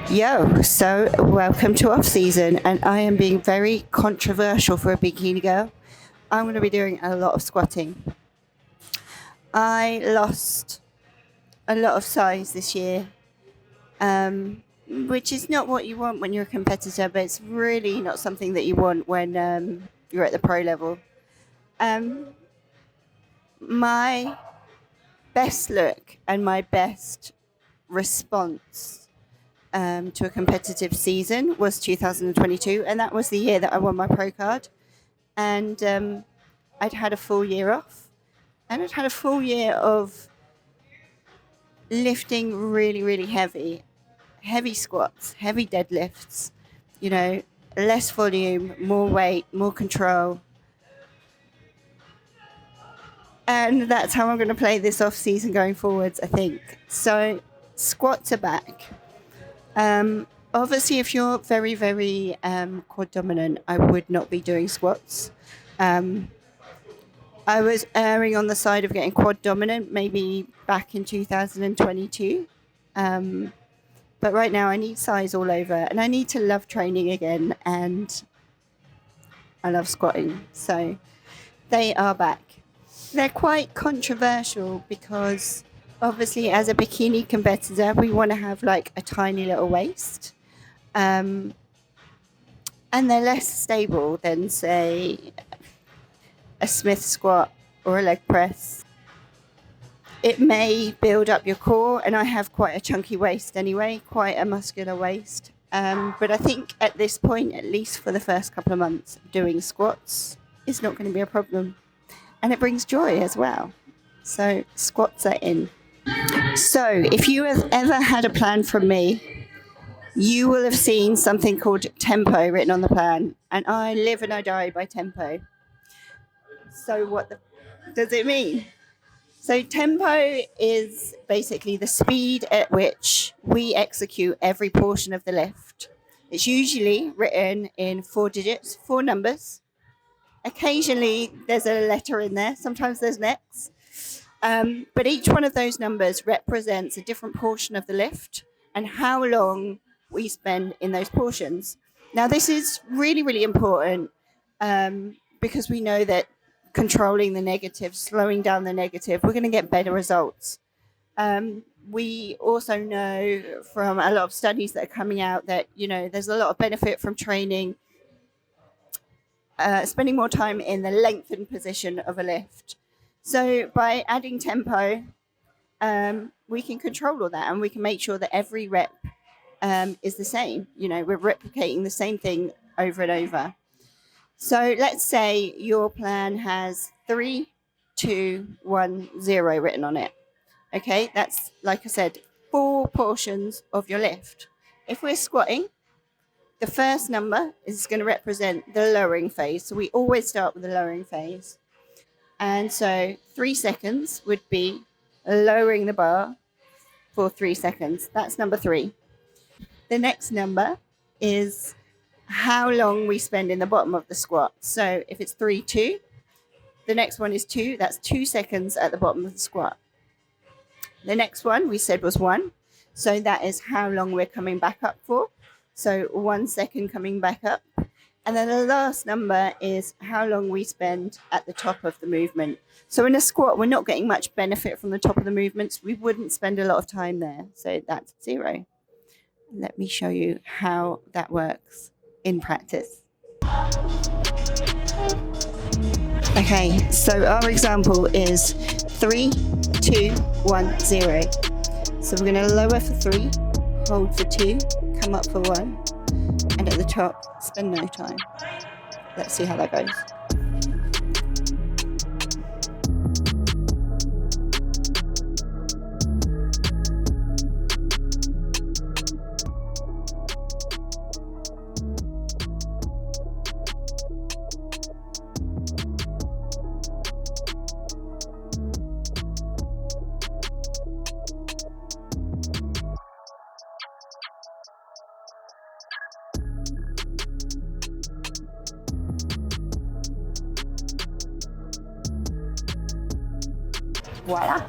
So welcome to off season, and I am being very controversial for a bikini girl. I'm going to be doing a lot of squatting. I lost a lot of size this year, which is not what you want when you're a competitor, but it's really not something that you want when you're at the pro level. Um, my best look and my best response to a competitive season was 2022, and that was the year that I won my pro card. And I'd had a full year off, and I'd had a full year of lifting really, really heavy squats, heavy deadlifts, you know, less volume, more weight, more control. And that's how I'm going to play this off season going forwards, I think. So squats are back. Obviously, if you're very, very quad dominant, I would not be doing squats. I was erring on the side of getting quad dominant maybe back in 2022. But right now I need size all over, and I need to love training again, and I love squatting. So they are back. They're quite controversial because obviously as a bikini competitor, we want to have like a tiny little waist. And they're less stable than, say, a Smith squat or a leg press. It may build up your core, and I have quite a chunky waist anyway, quite a muscular waist. But I think at this point, at least for the first couple of months, doing squats is not going to be a problem. And it brings joy as well. So squats are in. So if you have ever had a plan from me, you will have seen something called tempo written on the plan. And I live and I die by tempo. So does it mean? So tempo is basically the speed at which we execute every portion of the lift. It's usually written in 4 digits, 4 numbers. Occasionally there's a letter in there, sometimes there's an X. But each one of those numbers represents a different portion of the lift and how long we spend in those portions. Now, this is really, really important because we know that controlling the negative, slowing down the negative, we're going to get better results. We also know from a lot of studies that are coming out that, there's a lot of benefit from training, spending more time in the lengthened position of a lift. So by adding tempo, we can control all that, and we can make sure that every rep is the same. We're replicating the same thing over and over. So let's say your plan has 3, 2, 1, 0 written on it. Okay, that's, like I said, 4 portions of your lift. If we're squatting, the first number is going to represent the lowering phase. So we always start with the lowering phase. And so 3 seconds would be lowering the bar for 3 seconds. That's number 3. The next number is how long we spend in the bottom of the squat. So if it's 3, 2, the next one is 2. That's 2 seconds at the bottom of the squat. The next one we said was 1. So that is how long we're coming back up for. So 1 second coming back up. And then the last number is how long we spend at the top of the movement. So in a squat, we're not getting much benefit from the top of the movements. We wouldn't spend a lot of time there. So that's 0. Let me show you how that works in practice. Okay, so our example is 3, 2, 1, 0. So we're going to lower for 3, hold for 2, come up for 1, and at the top, spend no time. Let's see how that goes. Voila.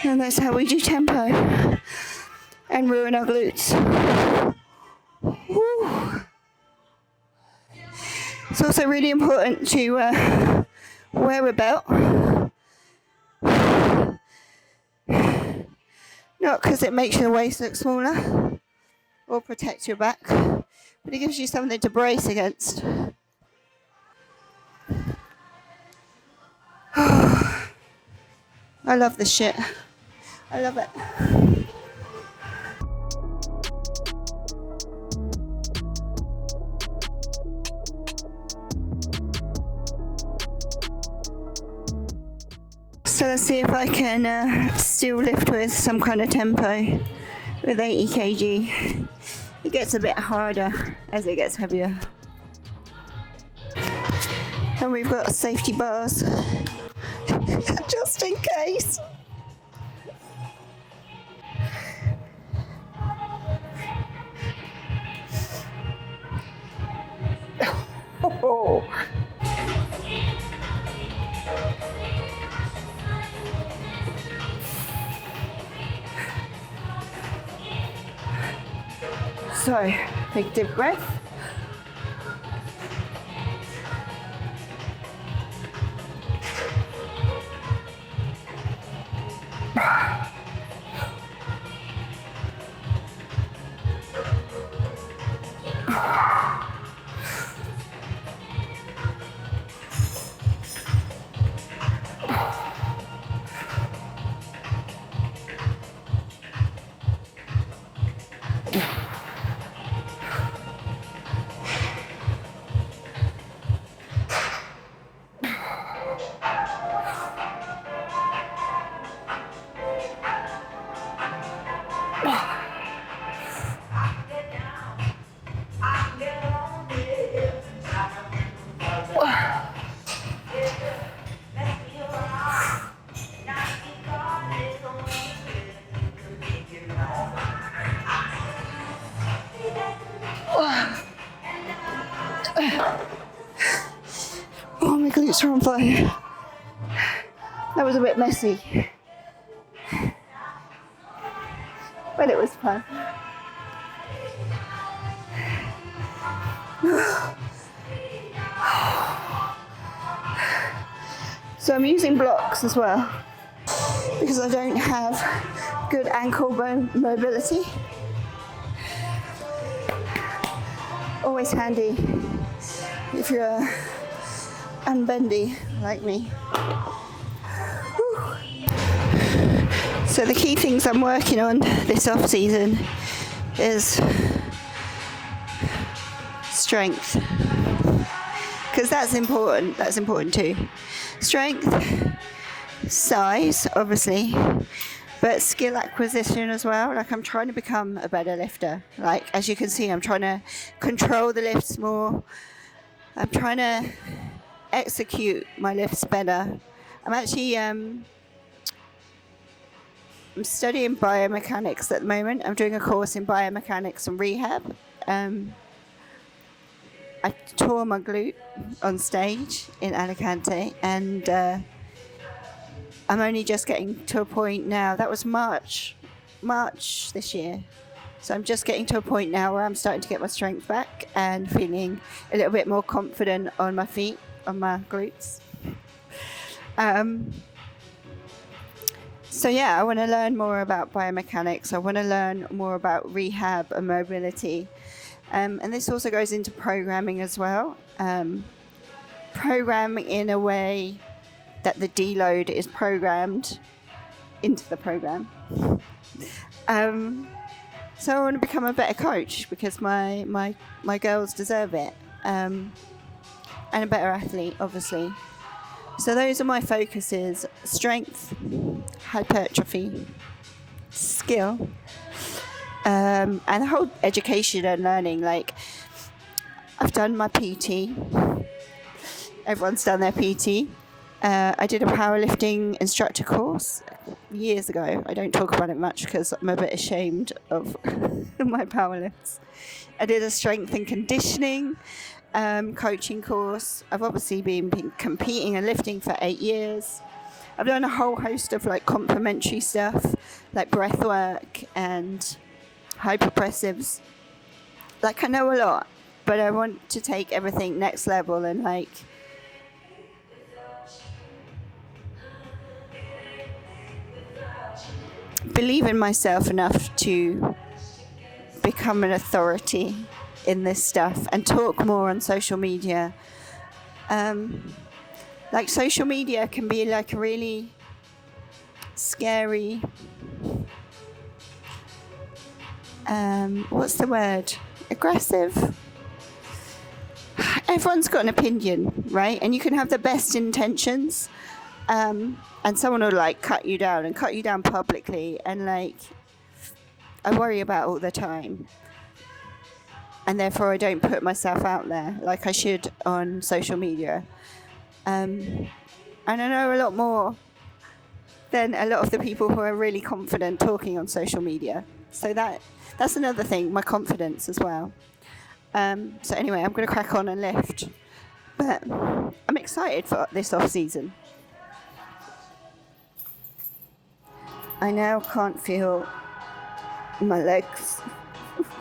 And that's how we do tempo and ruin our glutes. Woo. It's also really important to wear a belt. Not because it makes your waist look smaller or protects your back, but it gives you something to brace against. I love this shit. I love it. So let's see if I can still lift with some kind of tempo with 80 kg. It gets a bit harder as it gets heavier. And we've got safety bars just in case. Oh. So, take a deep breath. Oh, my glutes are on fire. That was a bit messy, but it was fun. So I'm using blocks as well because I don't have good ankle bone mobility. Always handy if you're unbendy like me. Whew. So the key things I'm working on this off season is strength, because that's important. That's important too. Strength, size, obviously, but skill acquisition as well. Like, I'm trying to become a better lifter. Like, as you can see, I'm trying to control the lifts more. I'm trying to execute my lifts better. I'm actually I'm studying biomechanics at the moment. I'm doing a course in biomechanics and rehab. I tore my glute on stage in Alicante, and I'm only just getting to a point now. That was March this year. So I'm just getting to a point now where I'm starting to get my strength back and feeling a little bit more confident on my feet, on my glutes. So yeah, I want to learn more about biomechanics. I want to learn more about rehab and mobility. And this also goes into programming as well. Programming in a way that the deload is programmed into the program. So I want to become a better coach because my girls deserve it. And a better athlete, obviously. So those are my focuses: strength, hypertrophy, skill, and the whole education and learning. Like, I've done my PT. Everyone's done their PT. I did a powerlifting instructor course years ago. I don't talk about it much because I'm a bit ashamed of my powerlifts. I did a strength and conditioning coaching course. I've obviously been competing and lifting for 8 years. I've done a whole host of like complementary stuff, like breath work and hyperpressives. Like, I know a lot, but I want to take everything next level and like believe in myself enough to become an authority in this stuff and talk more on social media. Like, social media can be like a really scary, what's the word? Aggressive. Everyone's got an opinion, right? And you can have the best intentions, and someone will like cut you down publicly, and like I worry about all the time, and therefore I don't put myself out there like I should on social media. And I know a lot more than a lot of the people who are really confident talking on social media. So that's another thing, my confidence as well. So anyway, I'm going to crack on and lift. But I'm excited for this off-season. I now can't feel my legs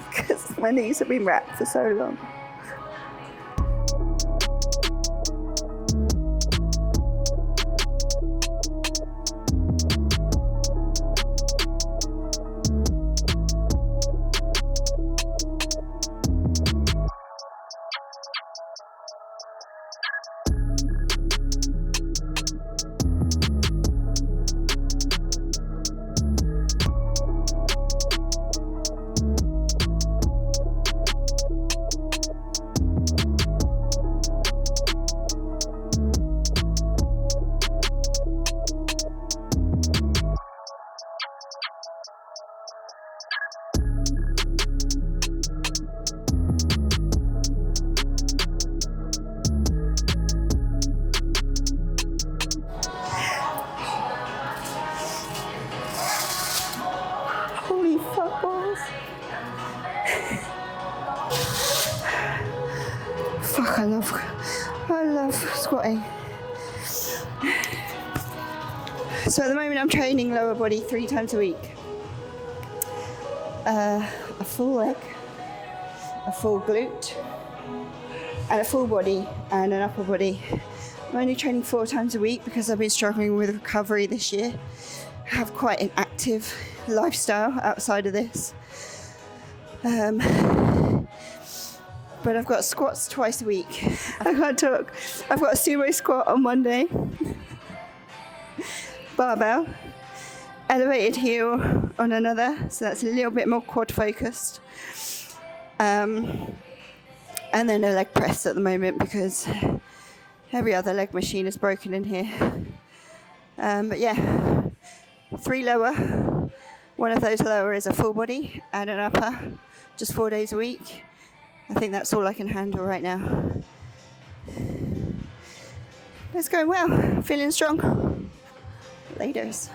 because my knees have been wrapped for so long. Holy fuck balls. Fuck, I love squatting. So at the moment I'm training lower body 3 times a week. A full leg, a full glute, and a full body and an upper body. I'm only training 4 times a week because I've been struggling with recovery this year. I have quite an active lifestyle outside of this. But I've got squats twice a week. I can't talk. I've got a sumo squat on Monday. Barbell. Elevated heel on another, so that's a little bit more quad focused. And then a leg press at the moment because every other leg machine is broken in here. But yeah, 3 lower. One of those lower is a full body and an upper, just 4 days a week. I think that's all I can handle right now. It's going well, feeling strong. Laters.